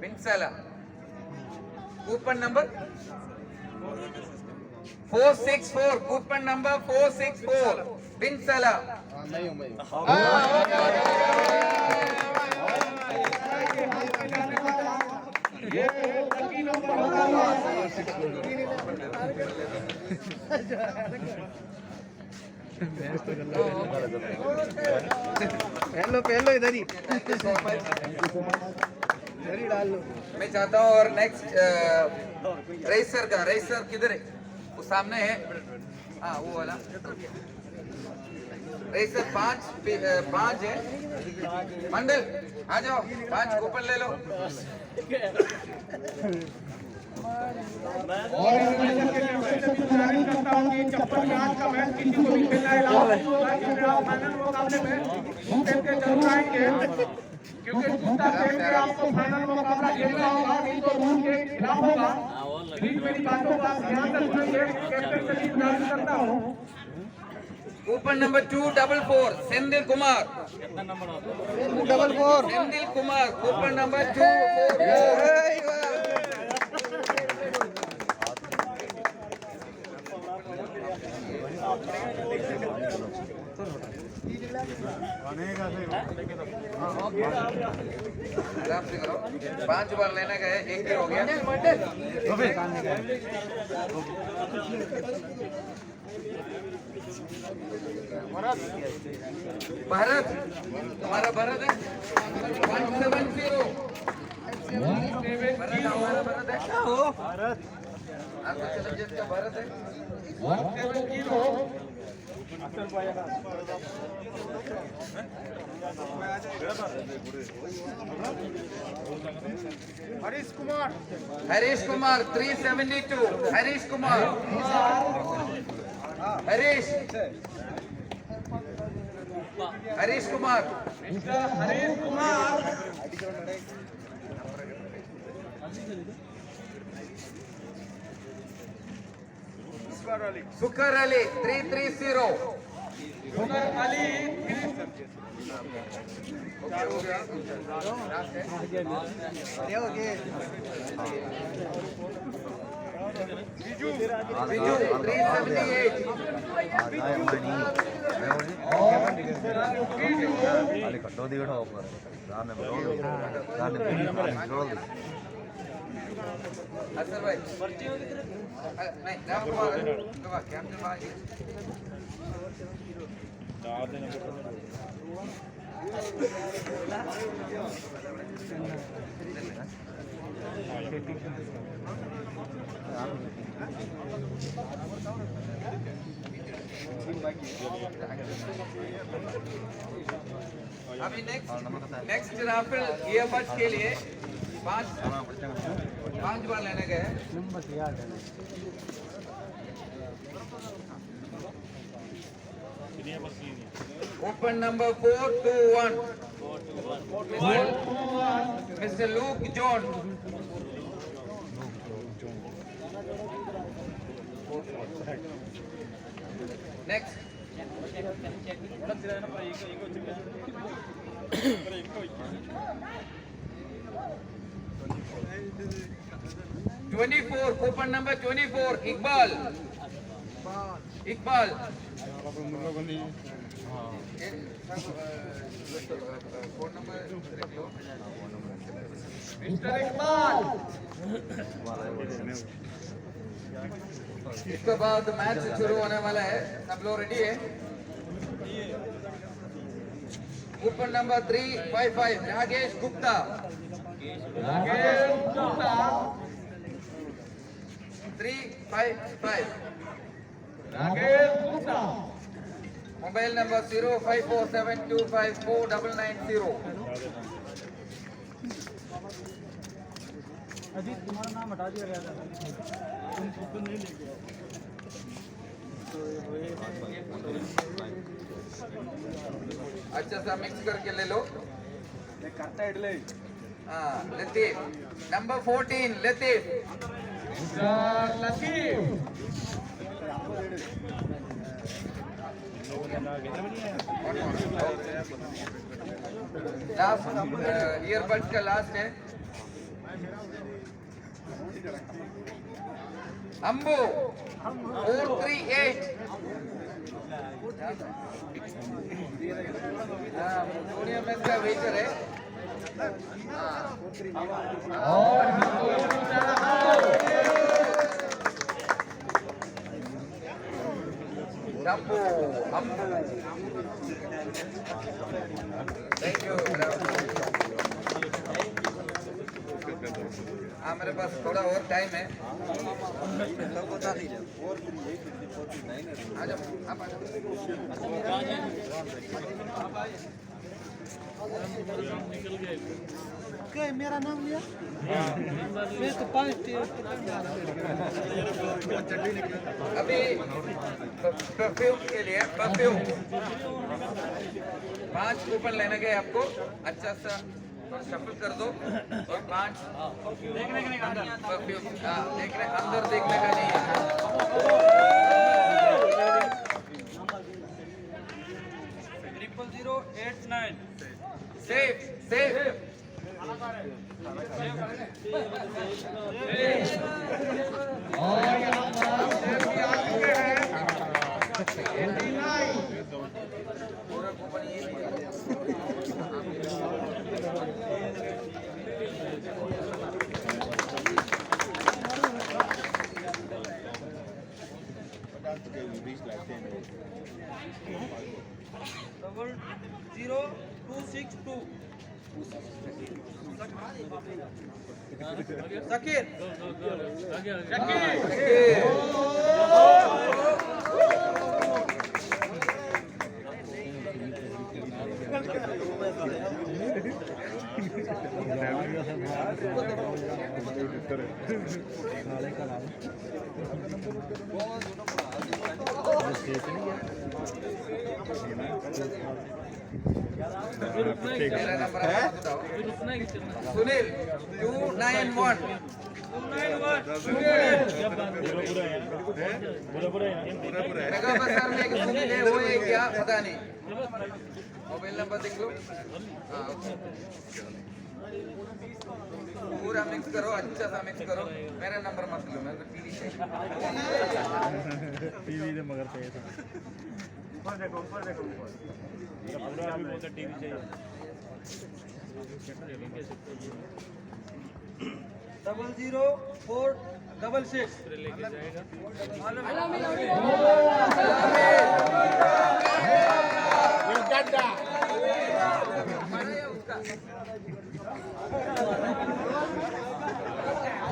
Pinsala. Coupon number 464. Coupon number 464. Pinsala. पहलो इधर ही डाल लो। मैं चाहता हूँ और नेक्स्ट रेसर किधर है? वो सामने है। हाँ वो वाला रेसर 5 है। मंडल आ जाओ, 5 कूपन ले लो। क्योंकि जूता पहन के आपको फाइनल मुकाबला खेलना होगा, नहीं तो रूल के खिलाफ होगा। प्लीज मेरी बातों का ध्यान रखिए। कैप्टन से भी गुजारिश करता हूँ। Coupon number 244 Senthil Kumar. 244 Senthil Kumar coupon number 244। आराम से करो, 5 बार लेने गए, 1 ही हो गया। भारत, तुम्हारा भारत है 170। हमारा भारत है। आपका चैलेंजर्स का भारत है 170। हरीश कुमार 372। हरीश कुमार हरीश कुमार सुकर अली 330। बिजू 378। असर भाई नहीं नाम कैप्टन भाई अभी नेक्स्ट राफेल ईयरबड्स के लिए 5 बार लेने गए। Open number 421 mister look John. Next 24 coupon number 24 Iqbal phone number mister Iqbal. इसके बाद मैच शुरू होने वाला है, सब लोग रेडी है। Coupon number 355 Rakesh Gupta. Rakesh Gupta 355 Rakesh Gupta. Mobile number 0547254990। Ajit तुम्हारा नाम हटा दिया गया था, तुम कूपन नहीं लेके आओ। अच्छा सा मिक्स करके ले लो। हाँ Latif number 14 Latif Latif last earbuds का लास्ट है अंबू 438 जूनियर मैच का वेटर है अंबू थैंक यू। हाँ मेरे पास थोड़ा और टाइम है। आ जाओ आप आ क्या मेरा नाम लिया मैं तो 5 अभी परफ्यूम के लिए परफ्यूम 5 कूपन लेने गए आपको अच्छा सा शफल कर दो और 5 परफ्यूम देखने अंदर देखने का नहीं है। 00089 सेफ सेफ और यहाँ पर भी आ चुके हैं 89 पूरा कूपन ये डबल 0262 शकीर मेरा नंबर है सुनील 291 मेगा बाजार में एक सुनील है वो है क्या पता नहीं मोबाइल नंबर देख लो पूरा मिक्स करो अच्छा सा मिक्स करो मेरा नंबर मत लो मेरे को टीवी चाहिए टीवी दे मगर पे ऊपर देखो ऊपर पूरा भी बोलता टीवी चाहिए 00466 लेके जाएगा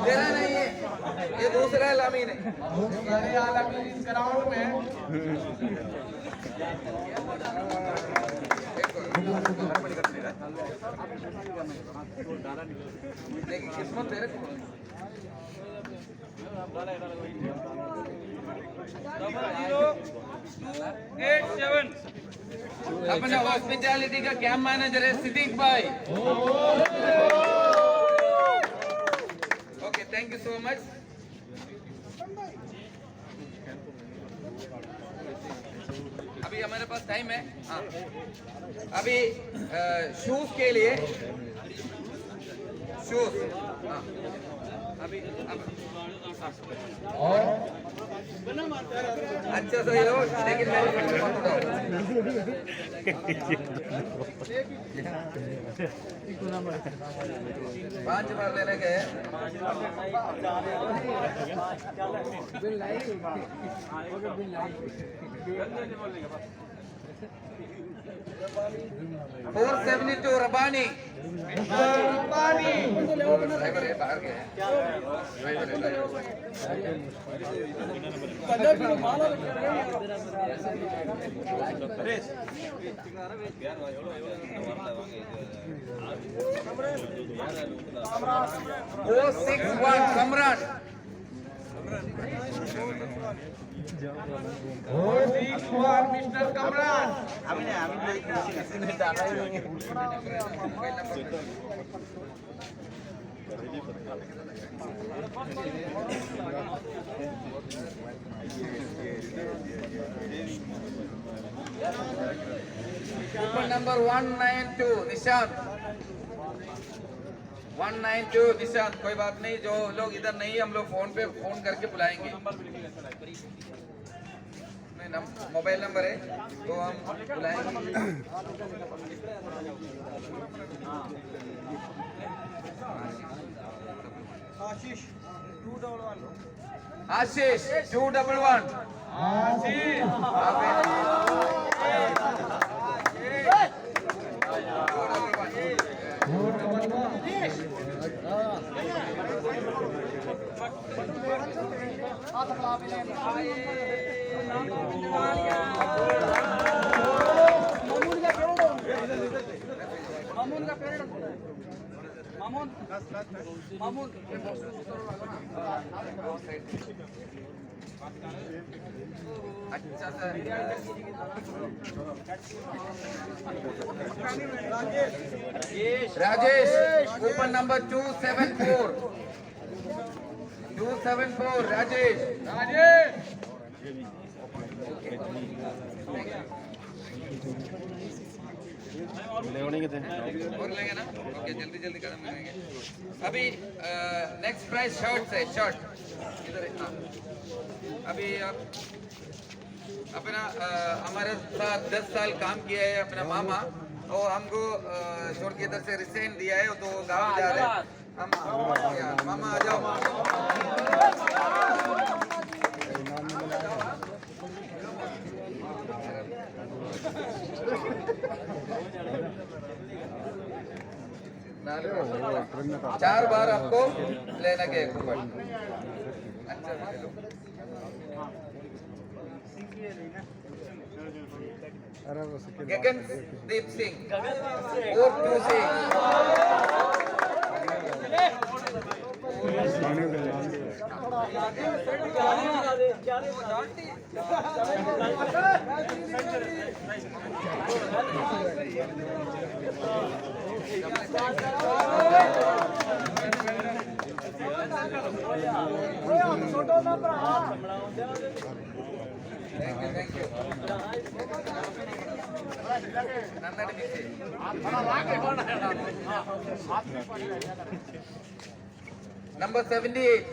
तेरा नहीं है ये दूसरा है लामीन है सारे आलमी इस ग्राउंड में देखिए किस्मत तेरे को 00287 अपना हॉस्पिटैलिटी का कैंप मैनेजर है सिद्दीक भाई okay thank you so much अभी हमारे पास टाइम है हाँ अभी शूज के लिए शूज हाँ अभी अच्छा सही हो लेकिन मैं 5 बार लेने गए 472 रबानी ड्राइवर है बाहर गए वो 61 Kamran mister Kamran coupon number 192 Nishant 192 Nishant. कोई बात नहीं, जो लोग इधर नहीं हम लोग फोन पे फोन करके बुलाएंगे। मोबाइल नंबर है तो हम बुलाएंगे। आशीष 211 अच्छा sir. Rajesh coupon number 274 Rajesh. और लेंगे ना? ओके, जल्दी जल्दी कदम लगाएंगे। अभी नेक्स्ट प्राइस शर्ट है, शर्ट इधर है। हाँ। अभी आप अपना हमारे साथ 10 साल काम किया है अपना मामा, और हमको छोड़ के इधर से रिसेंट दिया है, तो गाँव जा रहे हैं हम। मामा आ जाओ। चार बार आपको लेना के कूपन। अच्छा Gagandeep Singh 426 Thank you. Number 78.